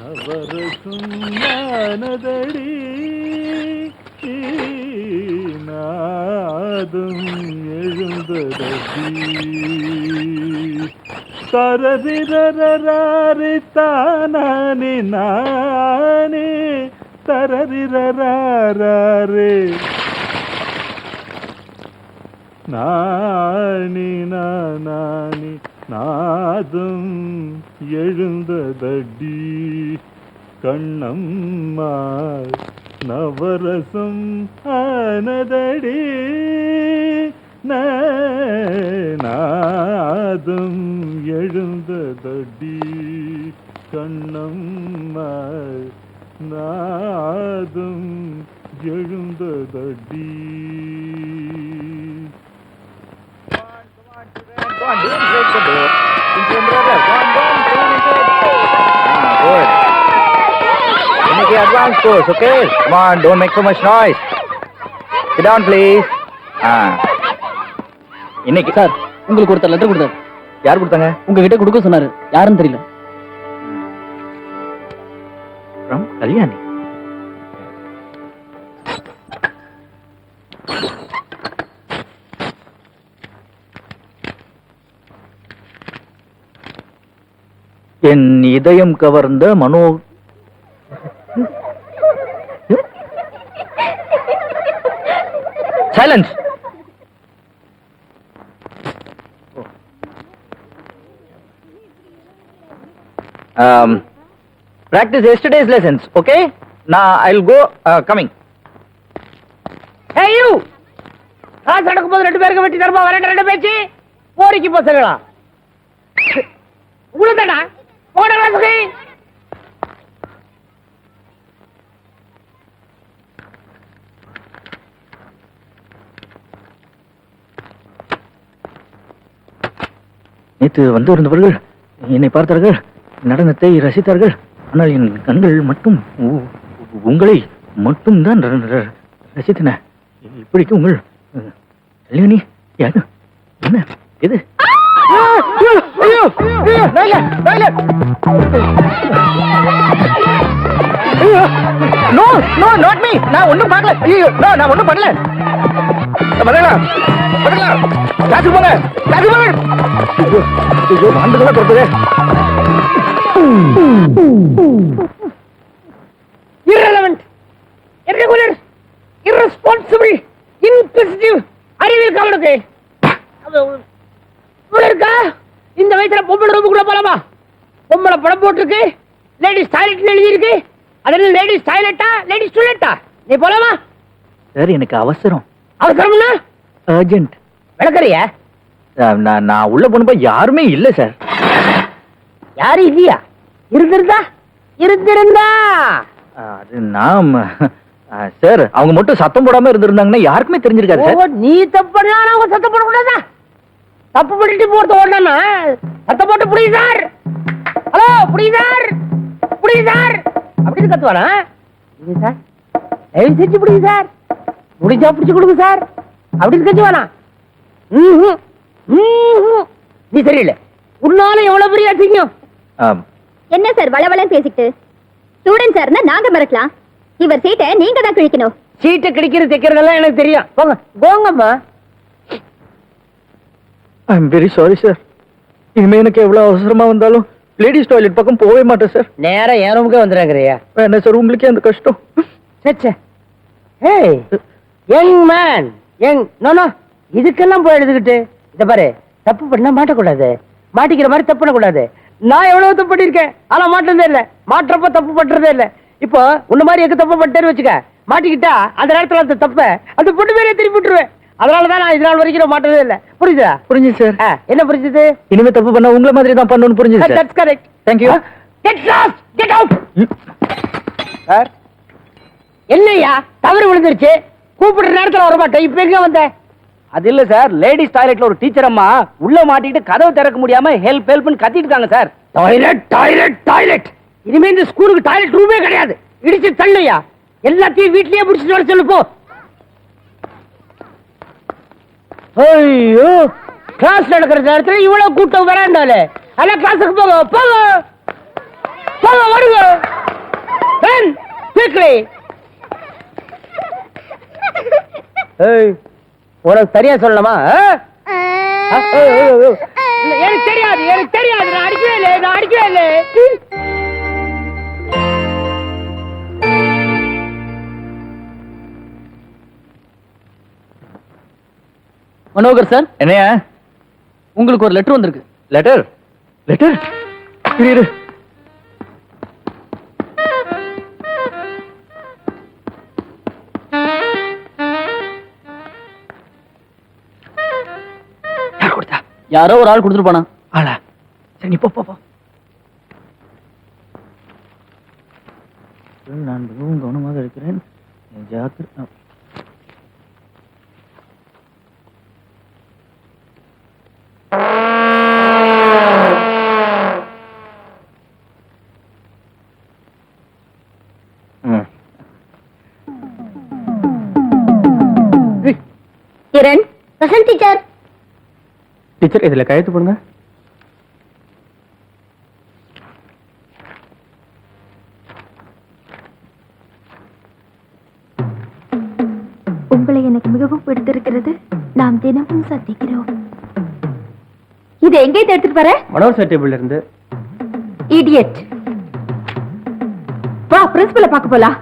நவரசும் ஞானதடி நாதும் எழுந்ததடி தரதிரராரி தானே நானே தரதிரராரே நானி நானி நாதம் எழுந்ததடி கண்ணம்மா நவரசம் ஆனதடி நாதம் எழுந்ததடி கண்ணம்மா நாதம் எழுந்ததடி. Don't break the door. Brother, good. Make an advance course, okay? Come on, don't make so much noise. Sit down, please. இன்னைக்கு sir உங்களுக்கு ஒருத்தர் லெட்டர் கொடுத்தாரு. யார் கொடுத்தாங்க? உங்ககிட்ட கொடுக்க சொன்னாரு. யாருன்னு தெரியல. From கல்யாணி. என் இதயம் கவர்ந்த மனோ silence. Practice yesterday's lessons, okay? Now I'll go coming. Hey you! காசு நடக்கும்போது ரெண்டு பேருக்கு வெட்டி தருமா வரேன் ரெண்டு பேச்சு போரிக்கு பசங்களா உங்களுதானா போட வாசுகி நேற்று வந்து இருந்தவர்கள் என்னை பார்த்தார்கள், நடனத்தை ரசித்தார்கள். ஆனால் என் கண்கள் மட்டும் உங்களை மட்டும் தான் ரசித்தன. இப்படிக்கு உங்கள் கல்யாணி யாரு? என்ன இது? No, no, not me. நான் ஒண்ணும் பார்க்கல. ஐயோ, நான் ஒண்ணும் பண்ணல. வரலாம். காசு போங்க. ஐயோ, ஆண்டுகளா கொடுத்ததே. irrelevant, irregular, irresponsible, inquisitive. அறிவில் கவனுக்கு இருக்கா? இந்த வயசுல பொம்பளை ரூமுக்குள்ள போலாமா? பொம்பளை படம் போட்டிருக்கு, லேடிஸ் டாய்லெட் எழுதி இருக்கு. அதனால லேடிஸ் டாய்லெட்டா லேடிஸ் டாய்லெட்டா? நீ போலாமா? சார் எனக்கு அவசரம். அவசரம்னா அர்ஜென்ட். விளக்கறியா? நான் உள்ள போனப்ப யாருமே இல்ல சார். யாரும் இல்லையா? இருந்திருந்தா அது நாம் சார் அவங்க மட்டும் சத்தம் போடாம இருந்திருந்தாங்கன்னா யாருக்குமே தெரிஞ்சிருக்காது சார். நீ தப்பு பண்ணா அவங்க சத்தம் போடக்கூடாதா? தப்பு பண்ணிட்டு போறது ஓடனா சத்தம் போட்டு புடி சார், ஹலோ புடி சார் அப்படின்னு கத்துவானா? சார் தயவு செஞ்சு புடி சார், முடிஞ்சா பிடிச்சு கொடுங்க சார் அப்படின்னு கத்துவானா? நீ சரியில்லை. உன்னால எவ்வளவு பெரிய அசிங்கம். என்ன சார் வளவளன்னு பேசிட்டு? ஸ்டூடெண்ட் சார்னா நாங்க மறக்கலாம், இவர் சீட்டை நீங்க தான் கிழிக்கணும். சீட்டை கிழிக்கிறது தைக்கிறதெல்லாம் எனக்கு தெரியும். போங்க போங்கம்மா. I am very sorry sir. இனிமே எனக்கு எவ்வளவு அவசரமா வந்தாலும் லேடிஸ் டாய்லெட் பக்கம் போகவே மாட்டேன் சார். நேரா என் ரூமுக்கே வந்துடுறேங்கிறியா? என்ன சார் உங்களுக்கே அந்த கஷ்டம்? சச்சே, ஏய் யங் மேன், யங் நோ இதுக்கெல்லாம் போய் எழுதுகிட்டு இத பாரு, தப்பு பண்ணா மாட்டக்கூடாது, மாட்டிக்கிற மாதிரி தப்பு பண்ணக்கூடாது. நான் எவ்வளவு தப்பு பண்ணிருக்கேன், ஆனா மாட்டதே இல்ல, மாற்றப்ப தப்பு பண்றதே இல்ல. இப்போ உன்ன மாதிரி எங்க தப்பு பண்ணிட்டேன்னு வச்சுக்க, மாட்டிக்கிட்டா அந்த நேரத்துல அந்த தப்ப அந்த பொண்ணு பேரே திருப்பி விட்டுருவேன். அதனாலதான் நான் இதனால் வரைக்கும் மாட்டதே இல்ல. புரியுதா? புரிஞ்சு சார். என்ன புரிஞ்சுது? இனிமே தப்பு பண்ணா உங்களை மாதிரி தான் பண்ணணும்னு புரிஞ்சுது sir. That's correct. Thank you. Get lost, get out. Sir என்னையா தவறு விழுந்துருச்சு, கூப்பிடுற நேரத்துல வர மாட்டேன், இப்ப எங்க வந்த? அது இல்ல சார், லேடிஸ் டாய்லெட்ல ஒரு டீச்சர் அம்மா உள்ள மாட்டிட்டு கதவு திறக்க முடியாம ஹெல்ப்னு கத்திட்டு இருக்காங்க சார். டாய்லெட் டாய்லெட் டாய்லெட், இனிமே இந்த ஸ்கூலுக்கு டாய்லெட் ரூமே கிடையாது. இடிச்சு தள்ளையா, எல்லாத்தையும் வீட்லயே புடிச்சிட்டு வர சொல்லு போ. ஐயோ, கிளாஸ் நடக்கிற நேரத்துல இவ்வளவு கூட்டம் வராண்டாலே. ஆனா கிளாஸுக்கு போங்க போங்க. ஏய், உனக்கு சரியா சொல்லலாமா? எனக்கு தெரியாது, எனக்கு தெரியாது. நான் அடிக்கவே இல்லை, நான் அடிக்கவே இல்லை. மனோகர் சார், என்னையா உங்களுக்கு ஒரு லெட்டர் வந்திருக்கு. லெட்டர்? லெட்டர்? இரு யார் கொடுத்தா? யாரோ ஒரு ஆள் கொடுத்துட்டு போனா. ஆளா? சரி, நீ போ போ போ. நான் மிகவும் கவனமாக இருக்கிறேன். ஜாக்கிர கிரண், வசந்த் டீச்சர். டீச்சர், இதுல கையெழுத்து போடுங்க. உங்களை எனக்கு மிகவும் பிடித்திருக்கிறது. நாம் தினமும் சந்திக்கிறோம். இது எங்க இருந்து எடுத்துட்டு வர? மனோர் டேபிள்ல இருந்து. இடியட். வா, பிரின்சிபலை பார்க்க போலாம்.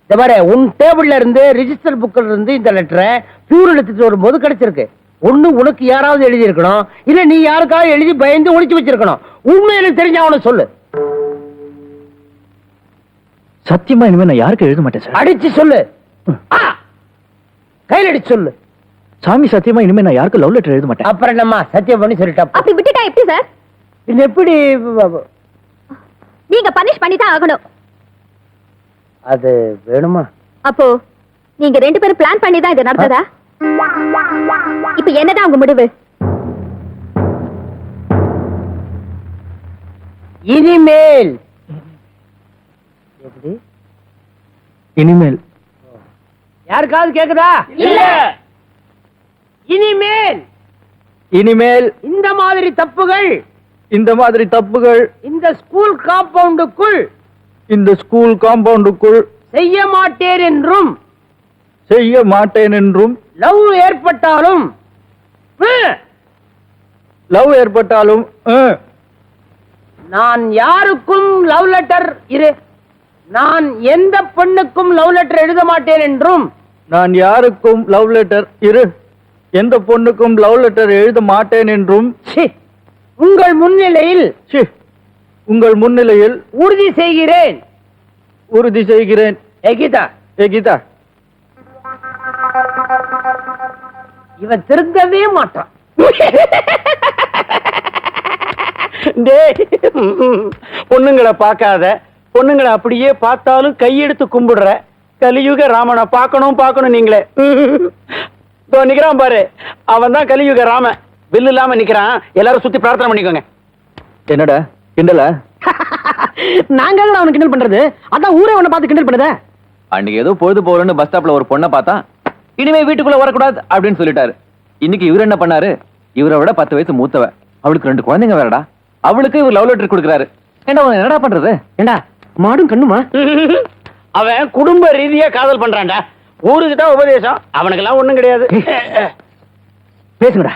இந்த மாதிரி உன் டேபிள்ல இருந்து ரிஜிஸ்டர் புக்ல இருந்து இந்த லெட்டரை பியூர் எடுத்துட்டு வரும்போது கிடைச்சிருக்கு. ஒண்ணு உனக்கு யாராவது எழுதி இருக்கணும், இல்ல நீ யாருக்காவது எழுதி பயந்து ஒளிச்சு வச்சிருக்கணும். உண்மையில தெரிஞ்ச அவனை சொல்லு. சத்தியமா இனிமே நான் யாருக்கு எழுத மாட்டேன் சார். அடிச்சு சொல்லு. கையில் அடிச்சு சொல்லு. சாமி, சத்தியமா இனிமே நான் யாருக்கு லவ் லெட்டர் எழுத மாட்டேன். அப்புறம் என்னம்மா சத்தியம் பண்ணி சொல்லிட்டா? அப்படி விட்டுட்டா எப்படி சார்? இது எப்படி? நீங்க பனிஷ் பண்ணி தான் ஆகணும். அது வேணுமா? அப்போ நீங்க ரெண்டு பேரும் பிளான் பண்ணி தான் இது நடந்ததா? இப்ப என்னதான் உங்க முடிவு? இனிமேல் எப்படி? இனிமேல் யாருக்காவது கேக்குதா? இல்ல. இனிமேல் இனிமேல் இந்த மாதிரி தப்புகள் இந்த ஸ்கூல் காம்பவுண்டுக்குள் செய்ய மாட்டேன் என்றும் லவ் ஏற்பட்டாலும் நான் யாருக்கும் லவ் லெட்டர் நான் எந்த பெண்ணுக்கும் லவ் லெட்டர் எழுத மாட்டேன் என்றும் நான் யாருக்கும் லவ் லெட்டர் எந்த பொண்ணுக்கும் லவ் லெட்டர் எழுத மாட்டேன் என்றும் உங்கள் முன்னிலையில் உறுதி செய்கிறேன். கீதா, இவன் திருந்தவே மாட்டான். பொண்ணுங்களை பார்க்காத, பொண்ணுங்களை அப்படியே பார்த்தாலும் கையெடுத்து கும்பிடுற கலியுக ராமனை பார்க்கணும் நீங்களே. நிக்கிறான் பாரு, அவன் தான் கலியுக ராமன். வில்லு இல்லாம நிக்கிறான். எல்லாரும் சுத்தி பிரார்த்தனை பண்ணிக்கோங்க. என்னடா கிண்டலா? நாங்க அவனுக்கு கிண்டல் பண்றது, அதான் ஊரே உன்னை பார்த்து கிண்டல் பண்ணுத. அன்னைக்கு ஏதோ பொழுது போறேன்னு பஸ் ஸ்டாப்ல ஒரு பொண்ணை பார்த்தா, இனிமே வீட்டுக்குள்ள வரக்கூடாது அப்படின்னு சொல்லிட்டாரு. இன்னைக்கு இவர் என்ன பண்ணாரு? இவரை விட 10 வயசு மூத்தவ, அவளுக்கு 2 குழந்தைங்க வேறடா. அவளுக்கு இவர் லவ் லெட்டர் கொடுக்குறாரு. ஏண்டா என்னடா பண்றது? ஏண்டா மாடும் கண்ணுமா? அவன் குடும்ப ரீதியா காதல் பண்றான்டா. ஊருக்கு தான் உபதேசம், அவனுக்கெல்லாம் ஒண்ணும் கிடையாது. பேசுங்கடா,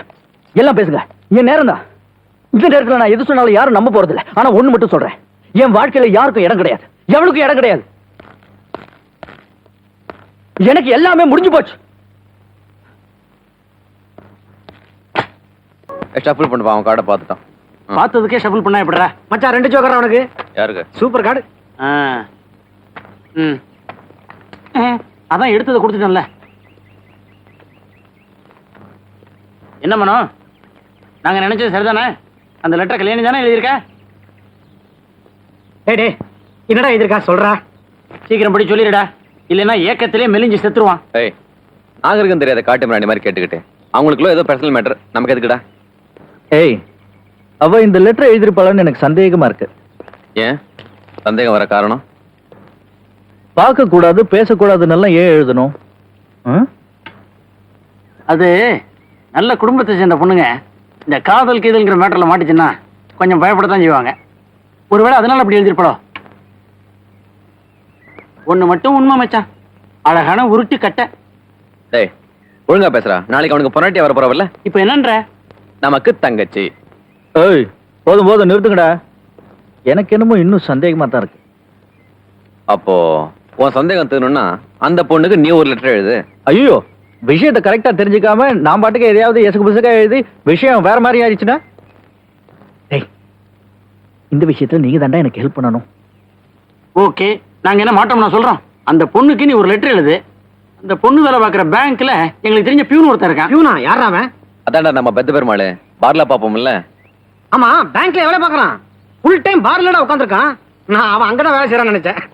எல்லாம் பேசுங்க. என் நேரம் தான். இந்த நேரத்துல நான் எது சொன்னாலும் யாரும் நம்ப போறது இல்ல. ஆனா ஒண்ணு மட்டும் சொல்றேன், என் வாழ்க்கையில யாருக்கும் இடம் கிடையாது, எவனுக்கும் இடம் கிடையாது. எனக்கு எல்லாமே முடிஞ்சு போச்சு. ஷஃபிள் பண்ணுவா, அவன் கார்டை பார்த்துட்டான். பார்த்ததுக்கே ஷஃபிள் பண்ணா எப்படிடா மச்சான்? 2 ஜோக்கர் அவனுக்கு. யாருக்கு? Super card. அதான் எடுத்ததை கொடுத்துட்டோம்ல. என்ன மனோ, நாங்க நினைச்சது சரிதானே? அந்த லெட்டர் கல்யாணி தானே எழுதியிருக்க? டேய் என்னடா எழுதியிருக்கா சொல்றா, சீக்கிரம் படி சொல்லிடுடா, இல்லைன்னா ஏக்கத்திலே மெலிஞ்சு செத்துருவான். ஏய், நாகரிகம் தெரியாத காட்டு மிராண்டி மாதிரி கேட்டுக்கிட்டு அவங்களுக்குள்ள ஏதோ பர்சனல் மேட்டர், நமக்கு எதுக்குடா? ஏய், அவ இந்த லெட்டர் எழுதிருப்பாளன்னு எனக்கு சந்தேகமா இருக்கு. ஏன் சந்தேகம் வர காரணம்? பார்க்க கூடாது, பேசக்கூடாதுன்னு ஏன் எழுதணும்? அது நல்ல குடும்பத்தை சேர்ந்த பொண்ணுங்க இந்த காதல் கீதல்ங்கிற மேட்டர்ல மாட்டுச்சுன்னா கொஞ்சம் பயப்படத்தான் செய்வாங்க. ஒருவேளை அதனால அப்படி எழுதிருப்படோ. ஒண்ணு மட்டும் உண்மை மச்சான், அழகான உருட்டு கட்டை. டேய் ஒழுங்கா பேசுறா. நாளைக்கு அவனுக்கு பொன்னாட்டியா வர போறவல்ல, இப்ப என்னன்ற? நமக்கு தங்கச்சி. ஏய் போதும் போதும் நிறுத்துங்கடா. எனக்கு என்னமோ இன்னும் சந்தேகமா தான் இருக்கு. அப்போ உன் சந்தேகம் தீரணும்னா அந்த பொண்ணுக்கு நீ ஒரு லெட்டர் எழுது. ஐயோ, விஷயத்தை கரெக்டா தெரிஞ்சுக்காம நான் பாட்டுக்கு எதையாவது எசுக்கு புசுக்கா எழுதி விஷயம் வேற மாதிரி ஆயிடுச்சுன்னா? டேய், இந்த விஷயத்துல நீங்க தாண்டா எனக்கு ஹெல்ப் பண்ணணும். ஓகே, நாங்க என்ன மாட்டோம் நான் சொல்றோம். அந்த பொண்ணுக்கு நீ ஒரு லெட்டர் எழுது. அந்த பொண்ணு வேலை பார்க்குற பேங்க்ல எங்களுக்கு தெரிஞ்ச பியூன் ஒருத்தர் இருக்கான். பியூனா யாரா அவன்? அதான்டா நம்ம பெத்த பெருமாள் பார்ல பாப்போம்ல. ஆமா, பேங்க்ல எவ்வளவு பாக்குறான்? ஃபுல் டைம் பார்லடா உட்காந்துருக்கான். நான் அவன் அங்கதான் வேலை செய்யறான்னு நினைச்சேன்.